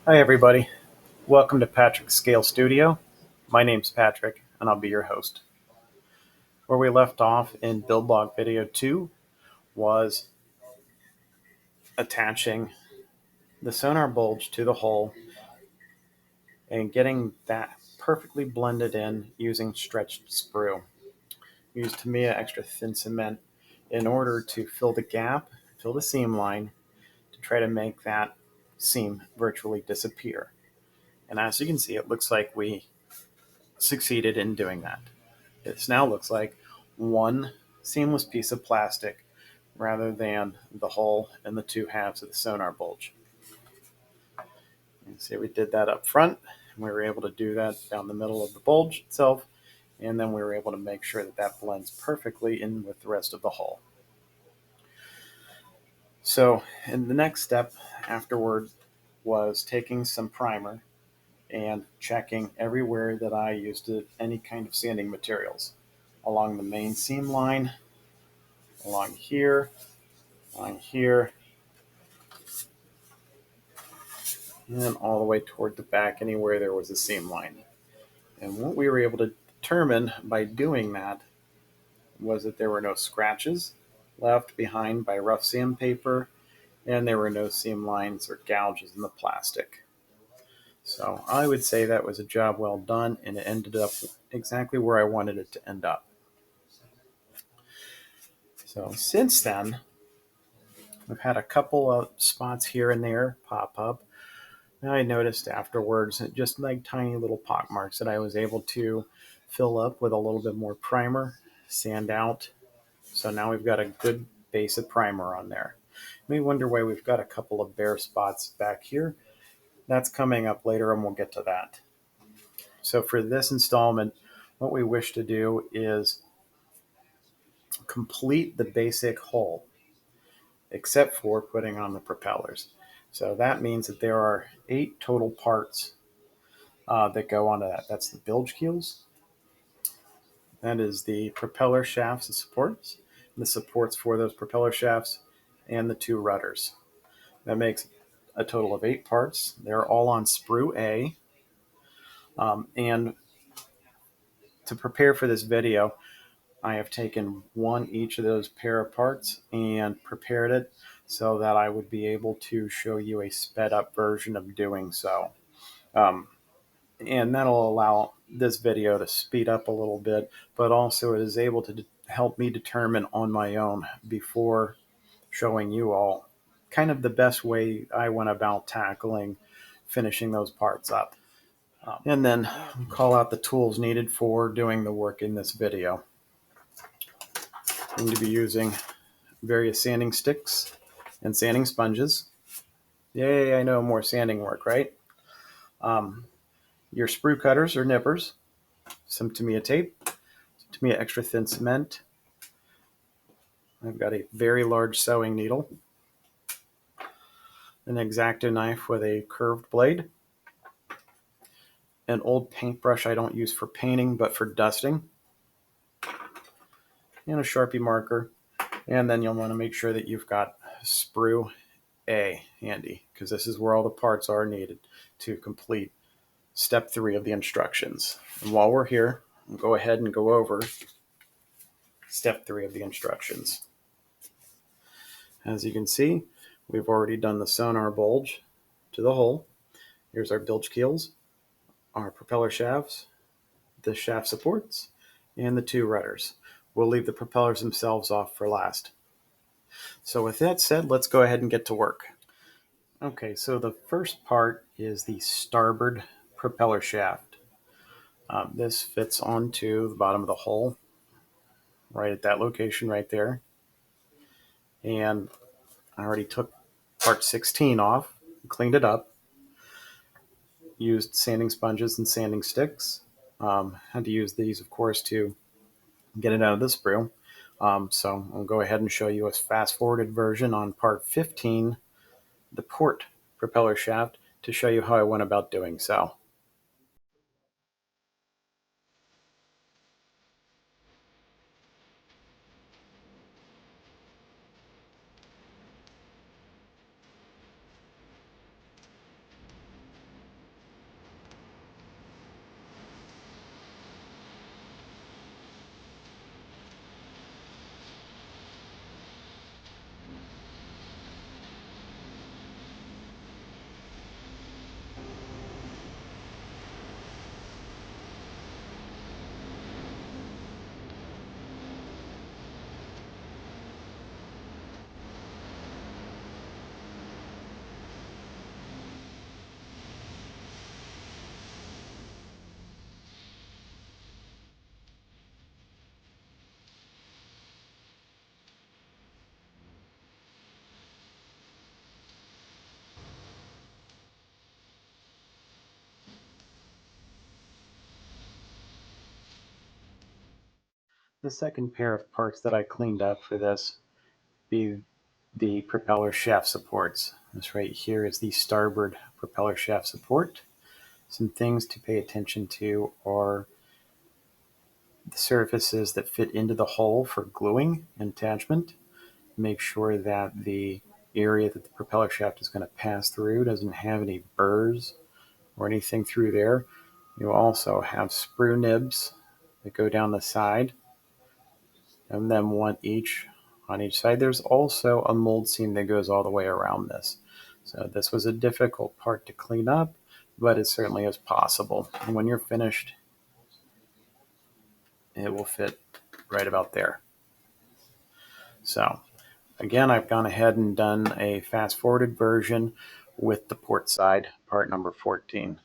Hi, everybody. Welcome to Patrick's Scale Studio. My name's Patrick, and I'll be your host. Where we left off in Build Log Video 2 was attaching the sonar bulge to the hull and getting that perfectly blended in using stretched sprue. We used Tamiya extra thin cement in order to fill the gap, fill the seam line, to try to make that seam virtually disappear. And as you can see, it looks like we succeeded in doing that. This now looks like one seamless piece of plastic rather than the hull and the two halves of the sonar bulge. You can see we did that up front, and we were able to do that down the middle of the bulge itself, and then we were able to make sure that that blends perfectly in with the rest of the hull. So, in the next step afterward was taking some primer and checking everywhere that I used any kind of sanding materials along the main seam line, along here, and all the way toward the back, anywhere there was a seam line. And what we were able to determine by doing that was that there were no scratches left behind by rough sandpaper, and there were no seam lines or gouges in the plastic. So I would say that was a job well done, and it ended up exactly where I wanted it to end up. So since then, we've had a couple of spots here and there pop up. And I noticed afterwards just like tiny little pock marks that I was able to fill up with a little bit more primer, sand out. So now we've got a good base of primer on there. You may wonder why we've got a couple of bare spots back here. That's coming up later, and we'll get to that. So for this installment, what we wish to do is complete the basic hull, except for putting on the propellers. So that means that there are 8 total parts that go onto that. That's the bilge keels. That is the propeller shafts and supports, the supports for those propeller shafts, and the 2 rudders. That makes a total of 8 parts. They're all on sprue A. And to prepare for this video, I have taken one each of those pair of parts and prepared it so that I would be able to show you a sped up version of doing so. And that'll allow this video to speed up a little bit, but also it is able to help me determine on my own before showing you all kind of the best way I went about tackling finishing those parts up. And then call out the tools needed for doing the work in this video. I'm going to be using various sanding sticks and sanding sponges. Yay, I know, more sanding work, right? Your sprue cutters or nippers, some Tamiya tape, some Tamiya extra thin cement. I've got a very large sewing needle, an X-Acto knife with a curved blade, an old paintbrush I don't use for painting but for dusting, and a Sharpie marker. And then you'll want to make sure that you've got sprue A handy, because this is where all the parts are needed to complete step 3 of the instructions. And while we're here, we'll go ahead and go over step 3 of the instructions. As you can see, we've already done the sonar bulge to the hull. Here's our bilge keels, our propeller shafts, the shaft supports, and the 2 rudders. We'll leave the propellers themselves off for last. So with that said, let's go ahead and get to work. Okay, so the first part is the starboard propeller shaft. This fits onto the bottom of the hull, right at that location right there. And I already took part 16 off, cleaned it up, used sanding sponges and sanding sticks. Had to use these, of course, to get it out of the sprue. So I'll go ahead and show you a fast-forwarded version on part 15, the port propeller shaft, to show you how I went about doing so. the second pair of parts that I cleaned up for this be the propeller shaft supports. This right here is the starboard propeller shaft support. Some things to pay attention to are the surfaces that fit into the hull for gluing and attachment. Make sure that the area that the propeller shaft is going to pass through doesn't have any burrs or anything through there. You also have sprue nibs that go down the side, and then one each on each side. There's also a mold seam that goes all the way around this. So this was a difficult part to clean up, but it certainly is possible. And when you're finished, it will fit right about there. So again, I've gone ahead and done a fast forwarded version with the port side, part number 14.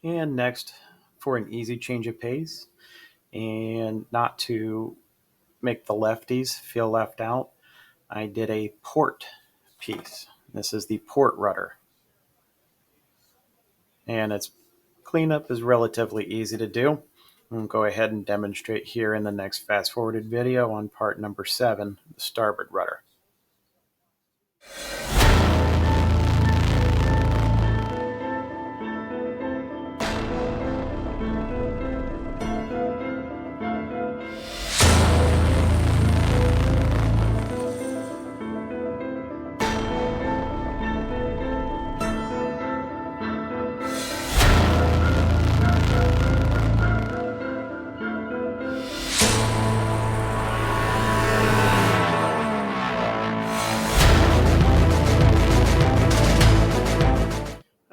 And next, for an easy change of pace and not to make the lefties feel left out, I did a port piece. This is the port rudder. And its cleanup is relatively easy to do. I'll go ahead and demonstrate here in the next fast forwarded video on part number 7, the starboard rudder.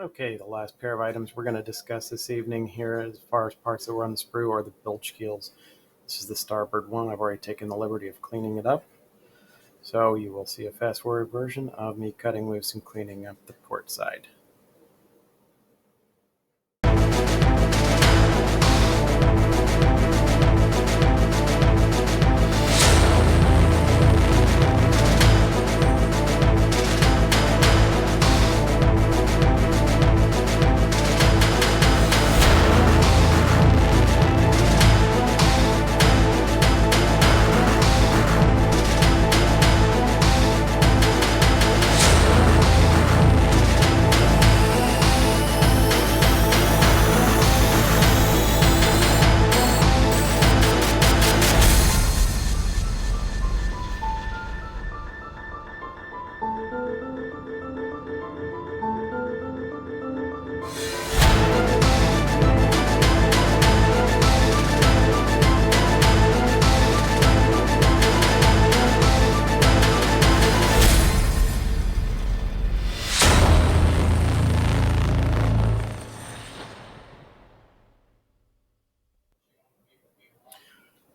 Okay, the last pair of items we're going to discuss this evening here as far as parts that were on the sprue are the bilge keels. This is the starboard one. I've already taken the liberty of cleaning it up. So you will see a fast forward version of me cutting loose and cleaning up the port side.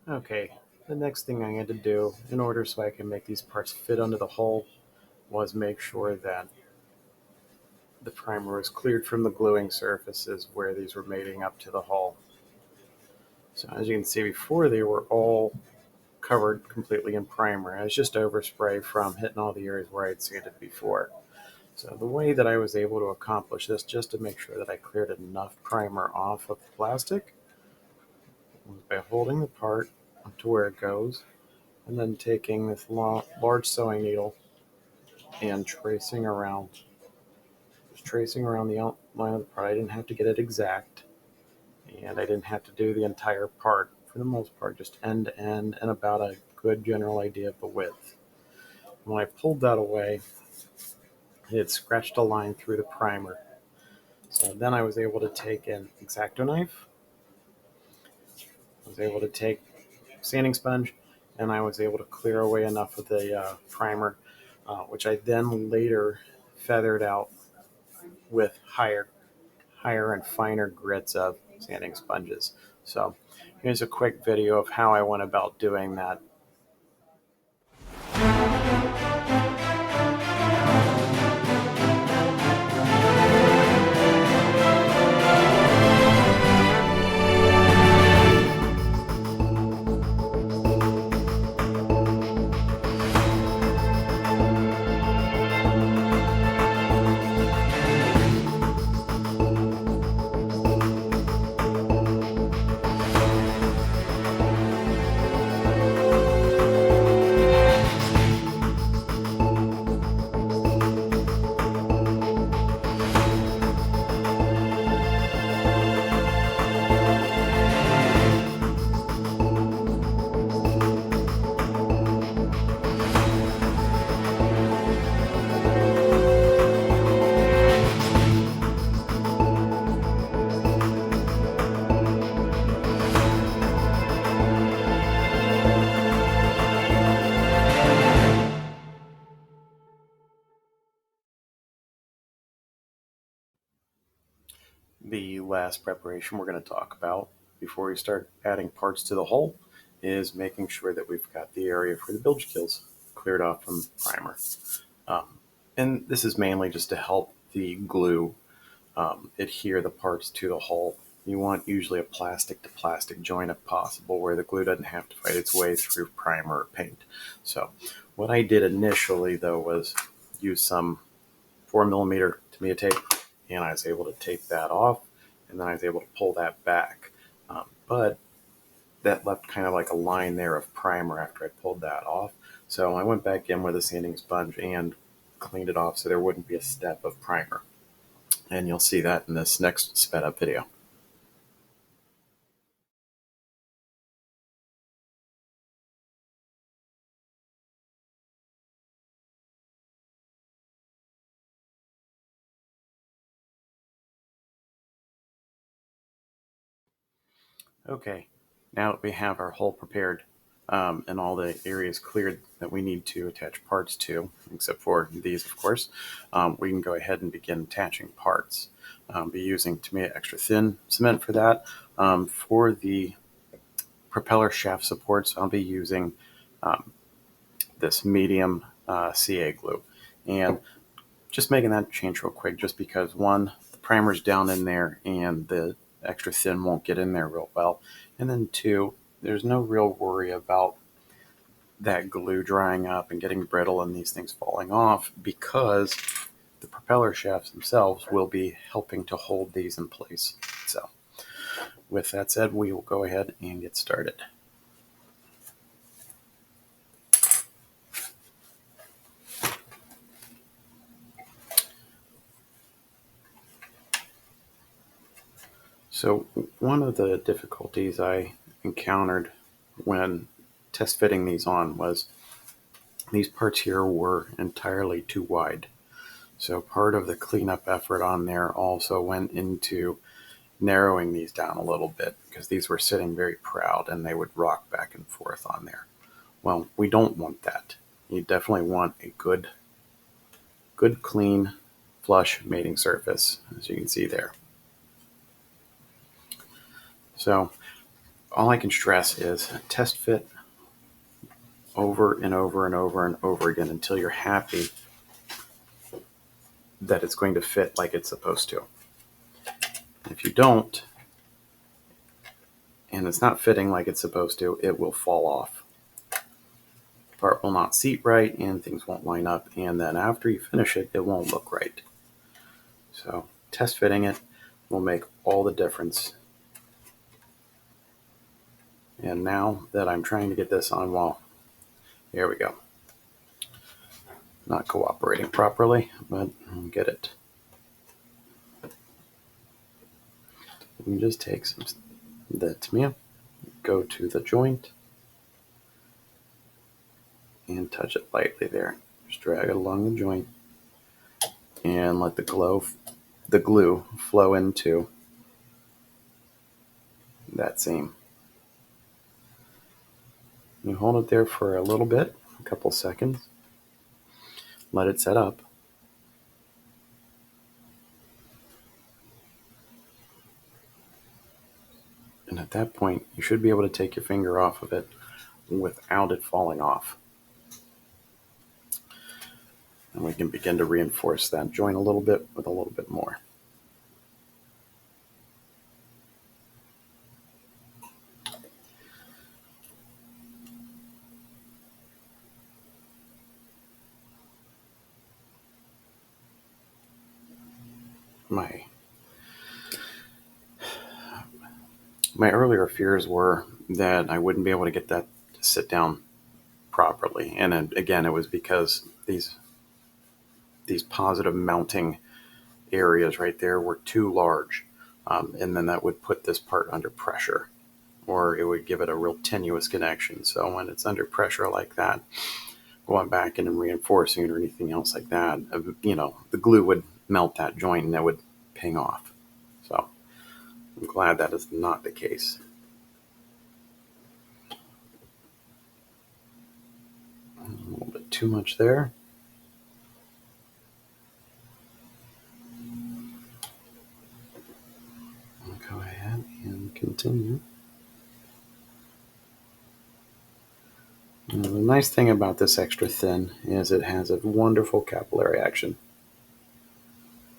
Okay, the next thing I had to do in order so I can make these parts fit under the hull was make sure that the primer was cleared from the gluing surfaces where these were mating up to the hull. So as you can see before, they were all covered completely in primer. I was just overspray from hitting all the areas where I had sanded before. So the way that I was able to accomplish this, just to make sure that I cleared enough primer off of the plastic, was by holding the part up to where it goes, and then taking this large sewing needle and just tracing around the outline of the part. I didn't have to get it exact, and I didn't have to do the entire part for the most part, just end to end and about a good general idea of the width. When I pulled that away, it scratched a line through the primer. So then I was able to take an X-Acto knife, I was able to take sanding sponge, and I was able to clear away enough of the primer, which I then later feathered out with higher and finer grits of sanding sponges. So here's a quick video of how I went about doing that. The last preparation we're going to talk about before we start adding parts to the hull is making sure that we've got the area for the bilge keels cleared off from primer. And this is mainly just to help the glue adhere the parts to the hull. You want usually a plastic to plastic joint if possible, where the glue doesn't have to fight its way through primer or paint. So what I did initially though was use some 4mm Tamiya tape, and I was able to tape that off, and then I was able to pull that back. But that left kind of like a line there of primer after I pulled that off. So I went back in with a sanding sponge and cleaned it off so there wouldn't be a step of primer. And you'll see that in this next sped up video. Okay, now that we have our hull prepared and all the areas cleared that we need to attach parts to, except for these, of course, we can go ahead and begin attaching parts. Be using Tamiya extra thin cement for that. For the propeller shaft supports, I'll be using this medium CA glue. And just making that change real quick, just because one, the primer's down in there and the extra thin won't get in there real well. And then two, there's no real worry about that glue drying up and getting brittle and these things falling off, because the propeller shafts themselves will be helping to hold these in place. So with that said, we will go ahead and get started. So one of the difficulties I encountered when test fitting these on was these parts here were entirely too wide. So part of the cleanup effort on there also went into narrowing these down a little bit, because these were sitting very proud and they would rock back and forth on there. Well, we don't want that. You definitely want a good clean, flush mating surface, as you can see there. So all I can stress is test fit over and over and over and over again until you're happy that it's going to fit like it's supposed to. If you don't, and it's not fitting like it's supposed to, it will fall off. The part will not seat right and things won't line up, and then after you finish it, it won't look right. So test fitting it will make all the difference. And now that I'm trying to get this on, well, here we go. Not cooperating properly, but I'll get it. You just take some that go to the joint and touch it lightly there. Just drag it along the joint and let the glue flow into that seam. You hold it there for a little bit, a couple seconds. Let it set up. And at that point, you should be able to take your finger off of it without it falling off. And we can begin to reinforce that joint a little bit with a little bit more. My earlier fears were that I wouldn't be able to get that to sit down properly. And then, again, it was because these positive mounting areas right there were too large. And then that would put this part under pressure, or it would give it a real tenuous connection. So when it's under pressure like that, going back in and reinforcing it or anything else like that, the glue would melt that joint and that would ping off. So I'm glad that is not the case. A little bit too much there. I'll go ahead and continue. Now, the nice thing about this extra thin is it has a wonderful capillary action.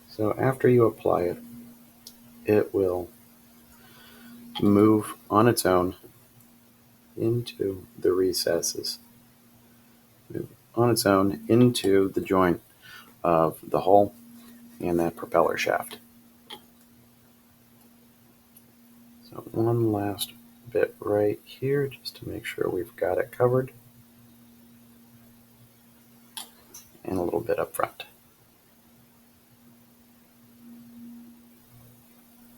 So after you apply it, it will move on its own into the recesses, move on its own into the joint of the hull and that propeller shaft. So one last bit right here just to make sure we've got it covered, and a little bit up front.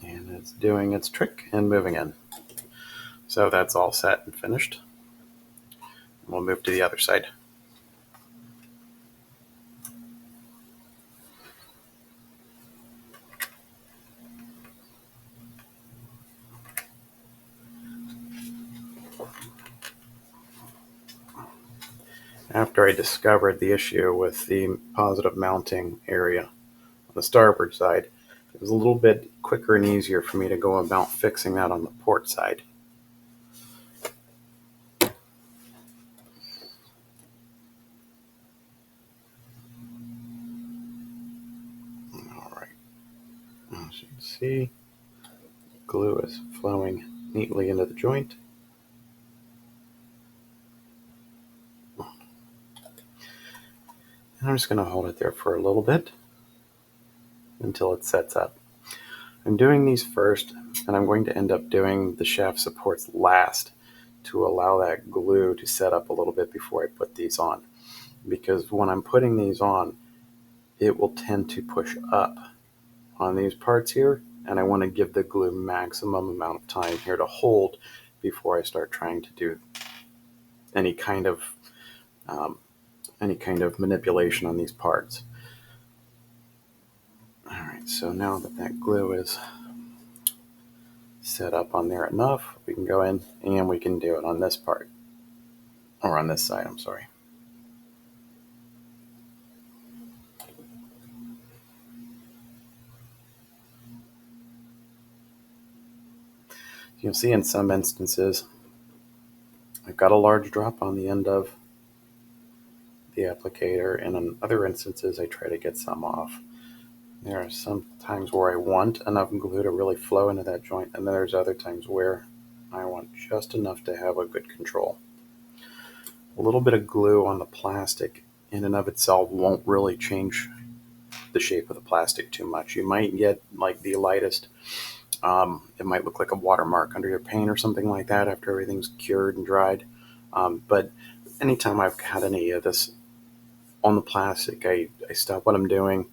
And it's doing its trick and moving in. So that's all set and finished. We'll move to the other side. After I discovered the issue with the positive mounting area on the starboard side, it was a little bit quicker and easier for me to go about fixing that on the port side. All right, as you can see, glue is flowing neatly into the joint. And I'm just going to hold it there for a little bit until it sets up. I'm doing these first, and I'm going to end up doing the shaft supports last to allow that glue to set up a little bit before I put these on. Because when I'm putting these on, it will tend to push up on these parts here, and I want to give the glue maximum amount of time here to hold before I start trying to do any kind of manipulation on these parts. All right, so now that that glue is set up on there enough, we can go in and we can do it on this part, or on this side, I'm sorry. You'll see in some instances, I've got a large drop on the end of the applicator, and in other instances, I try to get some off. There are some times where I want enough glue to really flow into that joint, and then there's other times where I want just enough to have a good control. A little bit of glue on the plastic in and of itself won't really change the shape of the plastic too much. You might get like the lightest, it might look like a watermark under your paint or something like that after everything's cured and dried. But anytime I've had any of this on the plastic, I stop what I'm doing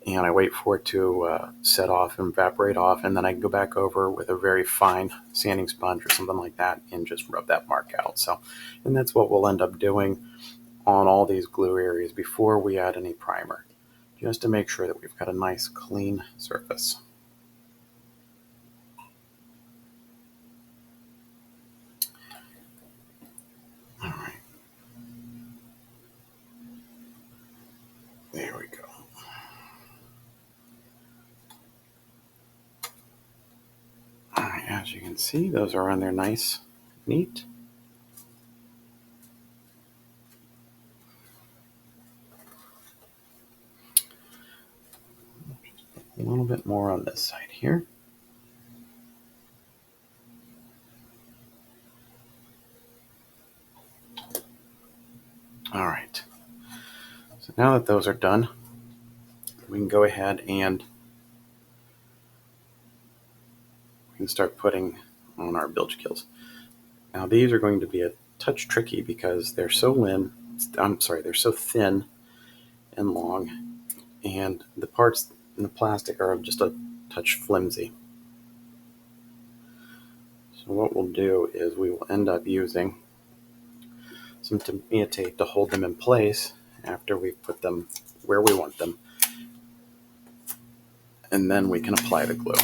and I wait for it to set off and evaporate off, and then I go back over with a very fine sanding sponge or something like that and just rub that mark out. So, and that's what we'll end up doing on all these glue areas before we add any primer, just to make sure that we've got a nice clean surface. All right, there we go. All right, as you can see, those are on there nice, neat. A little bit more on this side here. All right, so now that those are done, we can go ahead and we can start putting on our bilge keels. Now these are going to be a touch tricky because they're so they're so thin and long, and the parts in the plastic are just a touch flimsy. So what we'll do is we will end up using some Tamiya tape to hold them in place after we put them where we want them, and then we can apply the glue.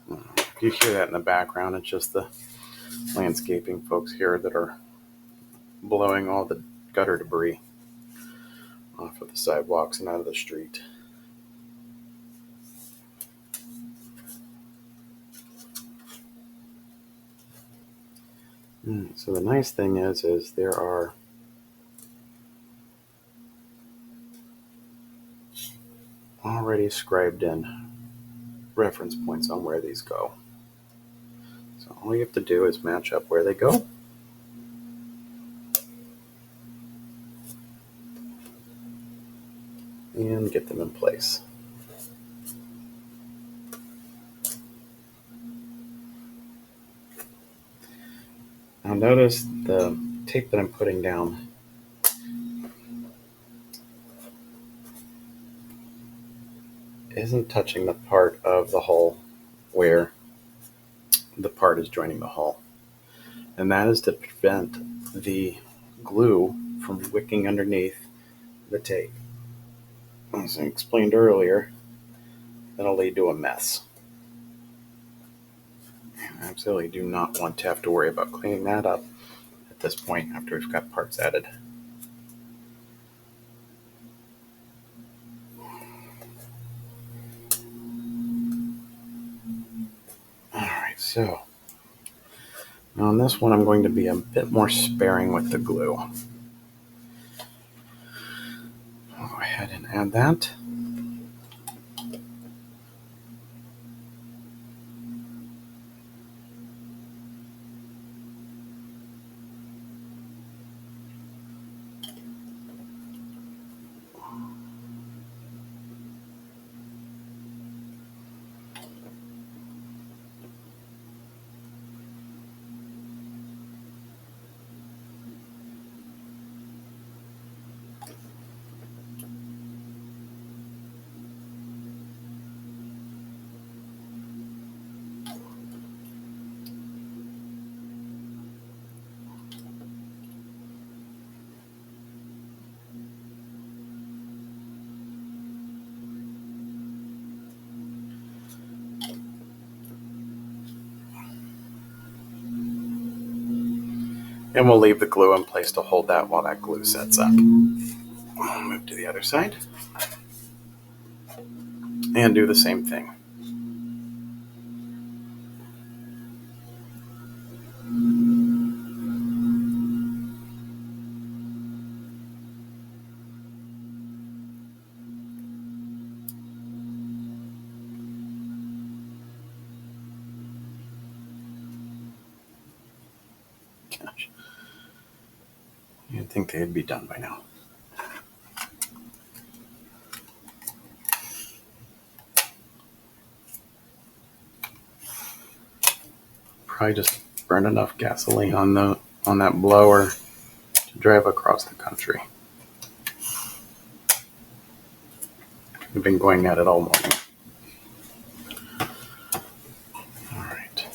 If you hear that in the background, it's just the landscaping folks here that are blowing all the gutter debris off of the sidewalks and out of the street. So the nice thing is there are already scribed in reference points on where these go. So all you have to do is match up where they go. And get them in place. Now notice the tape that I'm putting down isn't touching the part of the hull where the part is joining the hull. And that is to prevent the glue from wicking underneath the tape. As I explained earlier, that'll lead to a mess. I absolutely do not want to have to worry about cleaning that up at this point after we've got parts added. Alright, so now on this one I'm going to be a bit more sparing with the glue. I'll go ahead and add that. And we'll leave the glue in place to hold that while that glue sets up. I'll move to the other side and do the same thing. You'd think they'd be done by now. Probably just burn enough gasoline on that blower to drive across the country. We've been going at it all morning. All right.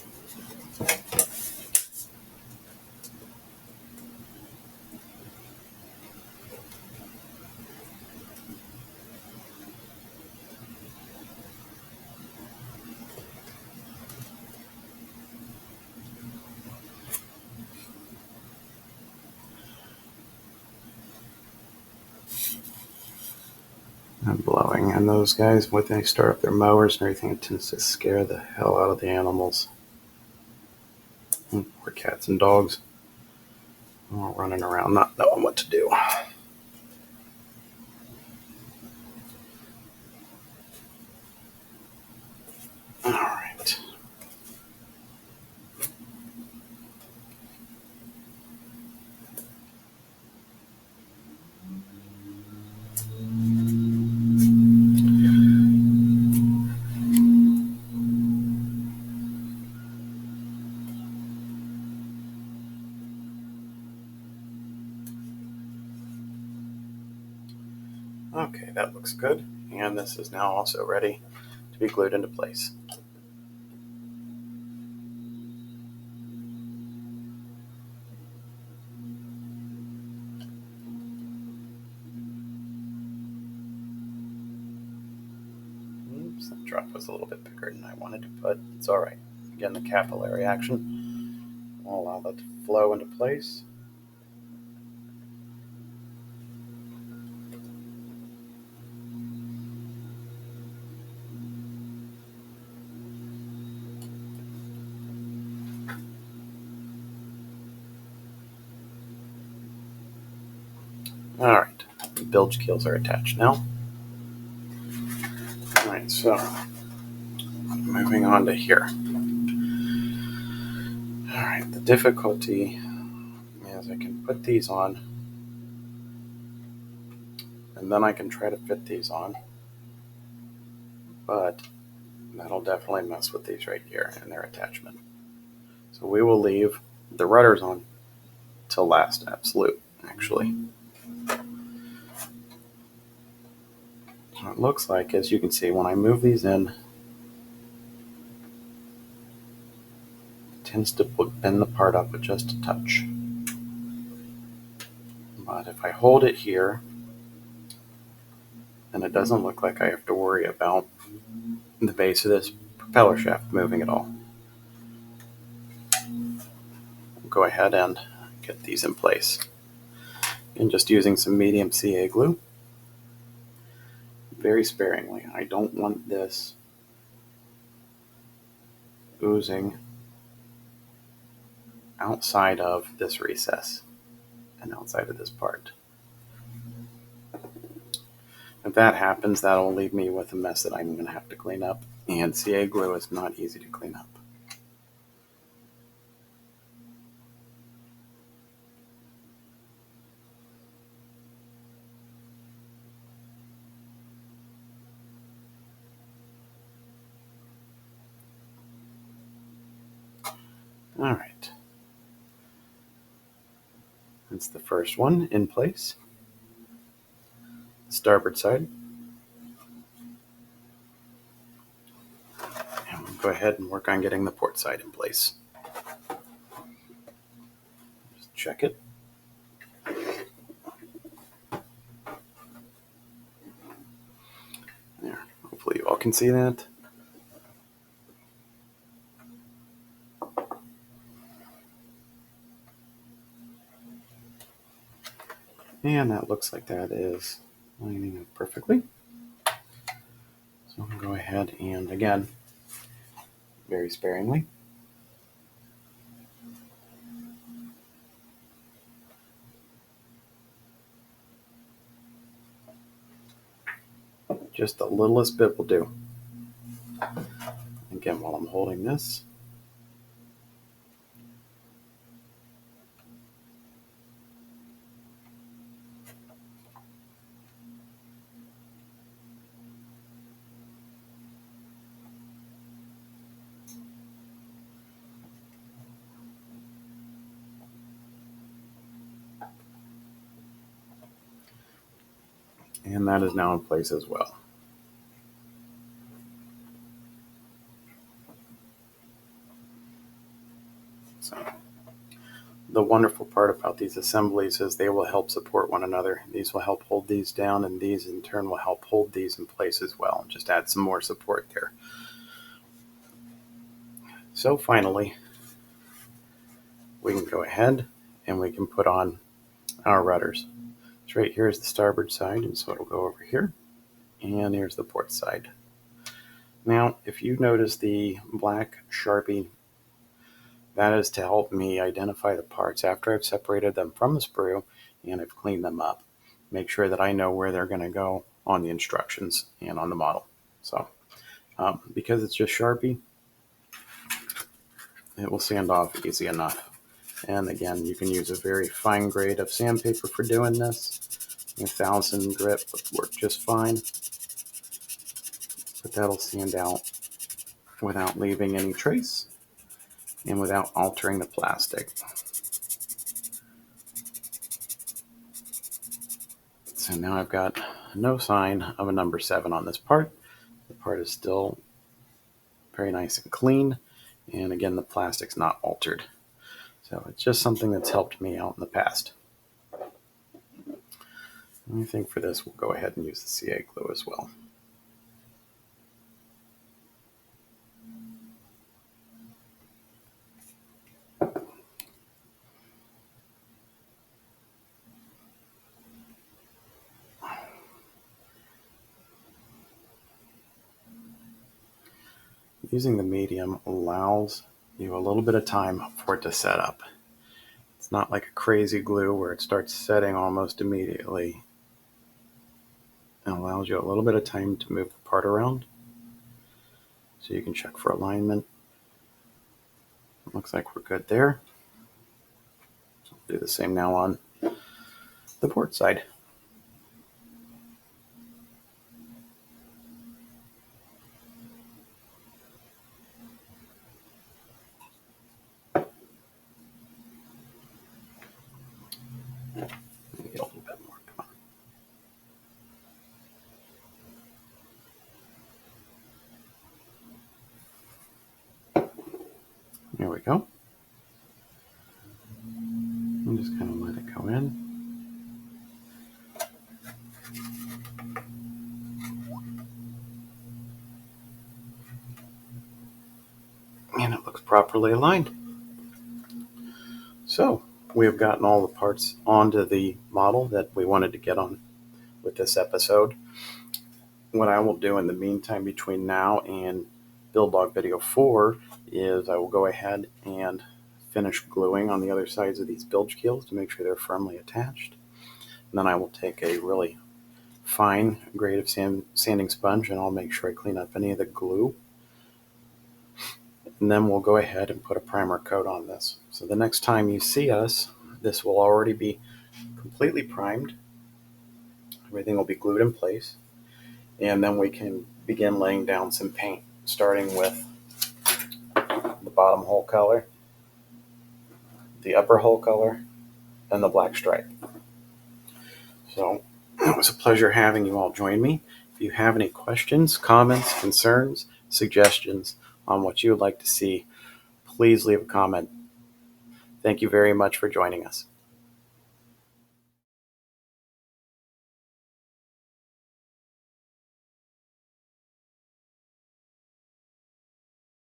I'm blowing. And those guys, when they start up their mowers and everything, it tends to scare the hell out of the animals. Poor cats and dogs. All running around not knowing what to do. All right. Okay, that looks good. And this is now also ready to be glued into place. Oops, that drop was a little bit bigger than I wanted to put. It's all right. Again, the capillary action will allow that to flow into place. All right, the bilge keels are attached now. All right, so moving on to here. All right, the difficulty is I can put these on, and then I can try to fit these on, but that'll definitely mess with these right here and their attachment. So we will leave the rudders on till last absolute, actually. So it looks like, as you can see, when I move these in, it tends to bend the part up just a touch. But if I hold it here, then it doesn't look like I have to worry about the base of this propeller shaft moving at all. I'll go ahead and get these in place. And just using some medium CA glue, very sparingly. I don't want this oozing outside of this recess and outside of this part. If that happens, that'll leave me with a mess that I'm going to have to clean up, and CA glue is not easy to clean up. All right. That's the first one in place. Starboard side. And we'll go ahead and work on getting the port side in place. Just check it. There. Hopefully you all can see that. And that looks like that is lining up perfectly. So I'll go ahead and, again, very sparingly, just the littlest bit will do. Again, while I'm holding this, And that is now in place as well. So the wonderful part about these assemblies is they will help support one another. These will help hold these down, and these in turn will help hold these in place as well. Just add some more support there. So finally, we can go ahead and we can put on our rudders. So right here is the starboard side, and so it'll go over here. And here's the port side. Now, if you notice the black Sharpie, that is to help me identify the parts after I've separated them from the sprue and I've cleaned them up. Make sure that I know where they're going to go on the instructions and on the model. So because it's just Sharpie, it will sand off easy enough. And again, you can use a very fine grade of sandpaper for doing this. 1,000 grit would work just fine, but that'll sand out without leaving any trace and without altering the plastic. So now I've got no sign of a number 7 on this part. The part is still very nice and clean, and again, the plastic's not altered. So it's just something that's helped me out in the past. I think for this, we'll go ahead and use the CA glue as well. Using the medium allows you a little bit of time for it to set up. It's not like a crazy glue where it starts setting almost immediately. It allows you a little bit of time to move the part around so you can check for alignment. It looks like we're good there. So we'll do the same now on the port side. Get a little bit more. Come on. There we go. And just kind of let it go in. And it looks properly aligned. So we have gotten all the parts onto the model that we wanted to get on with this episode. What I will do in the meantime between now and build log video 4 is I will go ahead and finish gluing on the other sides of these bilge keels to make sure they're firmly attached. And then I will take a really fine grade of sanding sponge and I'll make sure I clean up any of the glue. And then we'll go ahead and put a primer coat on this. So the next time you see us, this will already be completely primed. Everything will be glued in place. And then we can begin laying down some paint, starting with the bottom hull color, the upper hull color, and the black stripe. So it was a pleasure having you all join me. If you have any questions, comments, concerns, suggestions on what you would like to see, please leave a comment. Thank you very much for joining us.